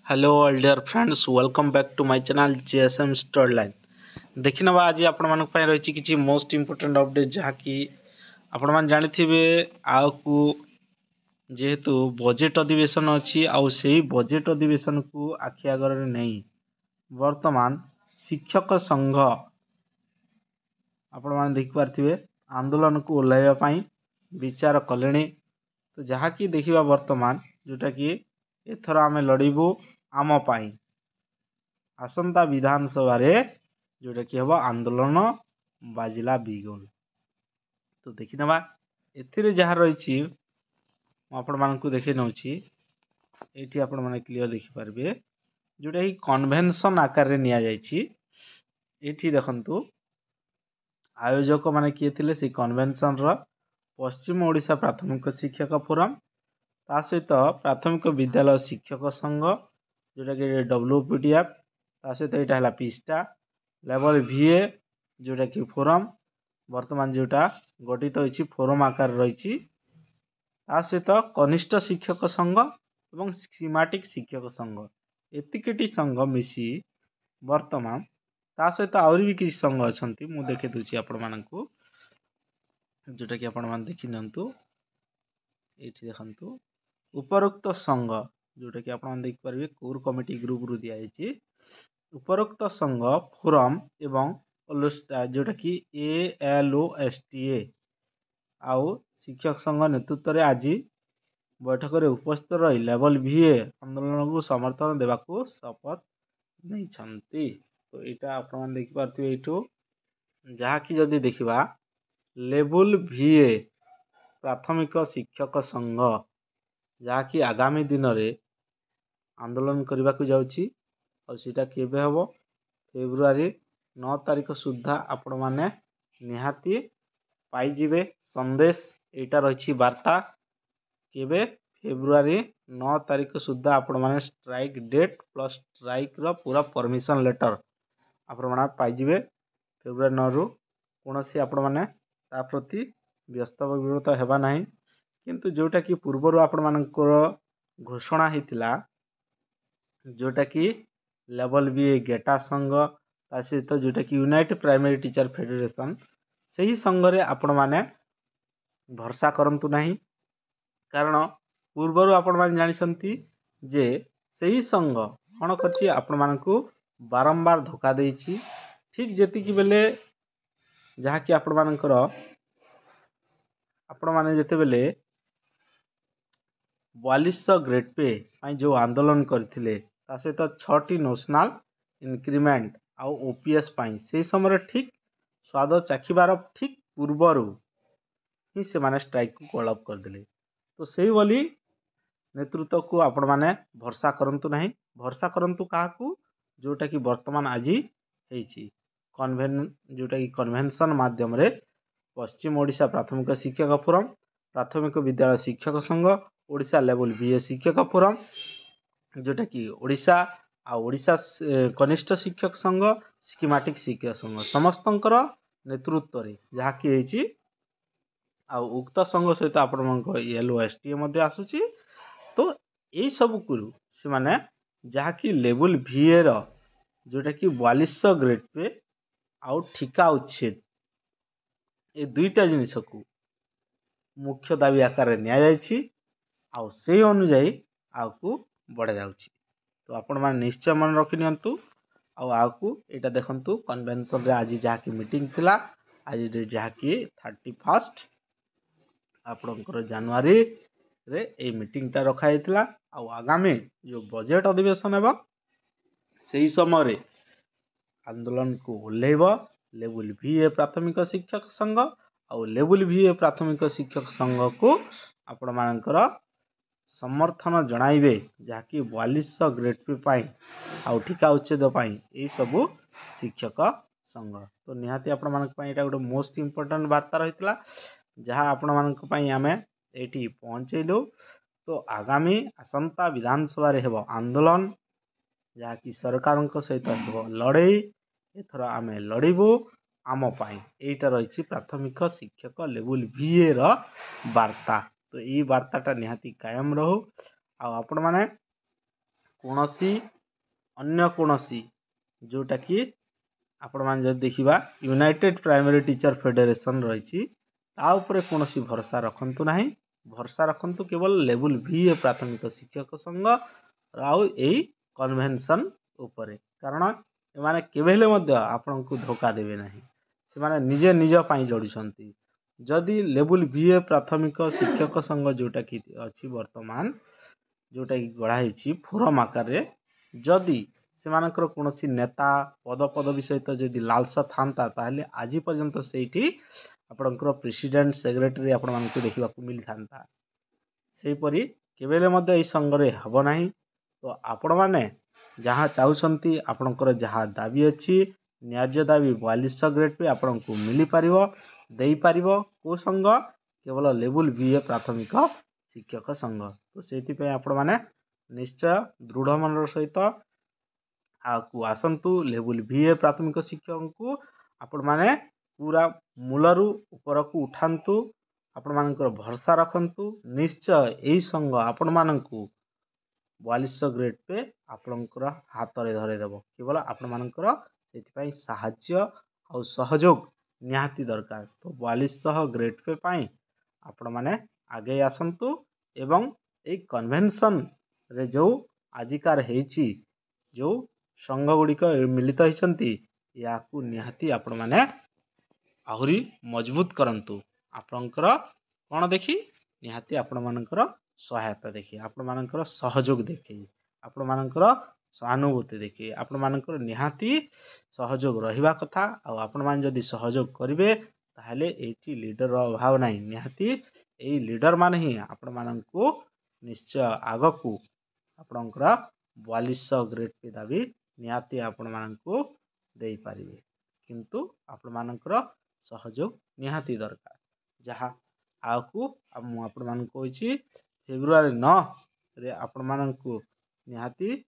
Hello all dear friends welcome back to my channel GSM storeline. देखि नबा आज आपण मानक पय रहिछि किछि मोस्ट इंपोर्टेंट अपडेट जहाँकि आपण मान जानिथिबे आकु जेहेतु बजेट अधिवेशन अछि आउ सेही बजेट अधिवेशन को आखि आगर नै वर्तमान शिक्षक संघ आपण मान देखि पारथिबे आंदोलन को ओलाइबा पई विचार कलेणी। तो जहाँकि देखिबा वर्तमान जोटा कि एथर आमे लड़िबू आम पाई आसंता विधानसभा रे जोटा कि हबो आंदोलन बाजिला बिगुल। तो देखि नबा एथिरे जहा रहिछि आपण मानकु देखि नउछि एठी आपण माने क्लियर देखि पारबे जोटा कि कन्वेंशन आकार रे निया जाइछि। एठी देखंतु आयोजक माने किए थिले से कन्वेंशन रो पश्चिम ओडिशा प्राथमिक शिक्षक फोरम ता सहित प्राथमिक विद्यालय शिक्षक संघ जोटा कि डब्ल्यूपीडीएफ ता सहित एटा हला पिस्टा लेवल वीए जोटा कि फोरम वर्तमान जोटा गठित होइछि फोरम आकार रहिछि ता सहित कनिष्ठ शिक्षक संघ एवं स्कीमेटिक शिक्षक संघ एतिकेटी संघ मिसी वर्तमान ता सहित आउरी भी किछि संघ अछंती मु देखि दुछि आपण मानकु जोटा कि आपण मान देखि नंतु एठी देखंतु उपरोक्त संघ जोटा कि आपण देख पारबे कोर कमिटी ग्रुप रु दिया जाइछि उपरोक्त संघ फोरम एवं ओलस्टा जोटा कि एएलओएसटीए आउ शिक्षक संघ नेतृत्व रे आज बैठक रे उपस्थित रही लेवल वीए आंदोलन को समर्थन देबा को शपथ नै छंती। तो एटा आपण देख पारथिबे एठो जहा कि जदी देखिबा लेवल वीए प्राथमिक शिक्षक संघ जहा कि आगामी दिन रे आंदोलन करबा को जाउछि और सीटा केबे हबो फेब्रुआरी 9 तारिख सुद्धा आपण माने निहाती पाई जिवे संदेश एटा रहिछि वार्ता केबे फेब्रुआरी 9 तारिख सुद्धा आपण माने स्ट्राइक डेट प्लस स्ट्राइक रो पूरा परमिशन लेटर आपण माने पाई जिवे फेब्रुआरी 9 रु कोनोसी आपण माने ता प्रति व्यस्त विव्रत हेबा नाही किंतु जोटा कि पूर्वरु आपण मानकर घोषणा हेतिला जोटा कि लेवल बी गेटा संघ ता सहित जोटा कि यूनाइटेड प्राइमरी टीचर फेडरेशन सही संघ रे आपण माने भरसा करंतु नाही कारण पूर्वरु आपण माने जानिसंती जे सही संघ कोन करछि आपण मानकु बारंबार धोखा देछि ठीक जेति कि बेले जहा कि आपण मानकर आपण माने जेते बेले 4200 ग्रेड पे जो आंदोलन करथिले ता सहित 6टी नेशनल इंक्रीमेंट आउ ओपीएस से समय ठीक स्वाद चाखिबार ठीक पूर्वर ही से माने स्ट्राइक को कॉल अप कर दिले। तो सही वाली नेतृत्व को आपण माने भरसा करंतु नहीं भरसा करंतु काहाकू जोटा कि वर्तमान आज हेछि जोटा कि कन्वेंशन माध्यम रे पश्चिम ओडिशा प्राथमिक शिक्षक फोरम प्राथमिक विद्यालय शिक्षक संघ ओडिशा लेवल बीए शिक्षक फोरम जोटा कि ओडिशा आ ओडिशा कनिष्ठ शिक्षक संघ स्कीमेटिक शिक्षक संघ समस्तंकर नेतृत्व रे जहा कि हेछि आ उक्त संघ सहित आपण मनक एलओएसटी मध्ये आसुची। तो एई सब कुरु से माने जहा कि लेवल बीए रो जोटा कि 4200 ग्रेड पे आउ ठिका उच्छेद ए दुईटा जिनिस को मुख्य दाबी आकार रे निया जाइछि आउ से अनुଯାयी आकु बढ़ा जाउछि। तो आपण मान निश्चय मन रखि नियंतु आउ आकु एटा देखंतु कन्वेंशन रे आज जहा कि मीटिंग थिला आज जहा कि 31 आपणकर जनवरी रे ए मीटिंग ता रखा हेतिला आउ आगामी जो बजेट अधिवेशन हेबा सेही समय रे आंदोलन को ओल्लेइबो लेवल वीए प्राथमिक शिक्षक संघ आउ लेवल वीए प्राथमिक शिक्षक संघ को आपण मानकर समर्थन जणाइबे जहा कि 4200 ग्रेड पे पाई आउ ठिका उच्छेद पाई ए सब शिक्षक संघ। तो निहाती आपण मानक पाई एटा गोटे मोस्ट इंपोर्टेंट वार्ता रहितला जहा आपण मानक पाई आमे एठी पहुंचेलु। तो आगामी आसंता विधानसभा रे हेबो आंदोलन जहा कि सरकार सहित हेबो लड़ाई एथर आमे लड़िबू आम पाई एटा रहिछि प्राथमिक शिक्षक लेवल बीए रो वार्ता। तो ई वार्ताटा निहाती कायम रहू आ आपण माने କୌଣସି ଅନ୍ୟ କୌଣସି जोटा कि आपण मैंने जब देखा यूनाइटेड प्राइमरी टीचर फेडरेशन रही कौन भरोसा रखु ना भरोसा रखु केवल लेवल भी प्राथमिक शिक्षक संघ आउ कन्वेंशन उपरे कारण एमाने केवेले आपण को धोखा देवे ना से निजे निज जोड़ी जदि लेवल भी प्राथमिक शिक्षक संघ जोटा कि अच्छी वर्तमान जोटा कि गढ़ाई फोरम आकार जदि सेमानकर कौन नेता पद पदवी सहित जदि लालसा था ताहले आज पर्यंत से आपणकर प्रेसिडेंट सेक्रेटरी आपण मानक देखा मिली था सेपरी केवेले संघरे हम ना तो आपण मैंने जहाँ चाहते आपणकर जहाँ दाबी अच्छी न्याज्य दाबी 4200 ग्रेड पे आपण को मिली पारिबो देई पारिबो को संघ केवल लेवल बी प्राथमिक शिक्षक संघ तो से आपण मैंने निश्चय दृढ़ मन सहित आकु आसंतु लेवल भी प्राथमिक शिक्षक को आपण माने पूरा मूलरू ऊपर को उठांतु आपण मानकर भरोसा रखंतु निश्चय यही संघ आपण मानकु 4200 ग्रेड पे आपणकर हाथ रे धरे देबो केवल आपण मानकर सेति साहाय्य और सहयोग निहाती दरकार तो 4200 ग्रेड पे पाई आपण माने आगे आसंतु एवं ए कन्वेंशन रे जो आजिकार हेची जो संघ गुड़िक मिलित होती या निहाती आपण माने आहुरी मजबूत करंतु आपणकर कौन देखी निहाती आपण मानकर सहायता देखी आपण मानकर सहयोग देखी आपण मानकर सहानुभूति देखी आपण मानकर निहाती सहयोग रहिबा कथा आ आपण मान जदि सहयोग करिवे ताहले एठी लीडर अभाव नाही निहाती एई लीडर मान ही आपण माननको निश्चय आगकू आपणकर 4200 ग्रेड पे दाबी निहाती आपण माननको देई पारिबे किंतु आपण मानकर सहयोग निहाती दरकार जहाँ आगकू आपण माननको होइछि फेब्रुआरी 9 रे आपण माननको निहाती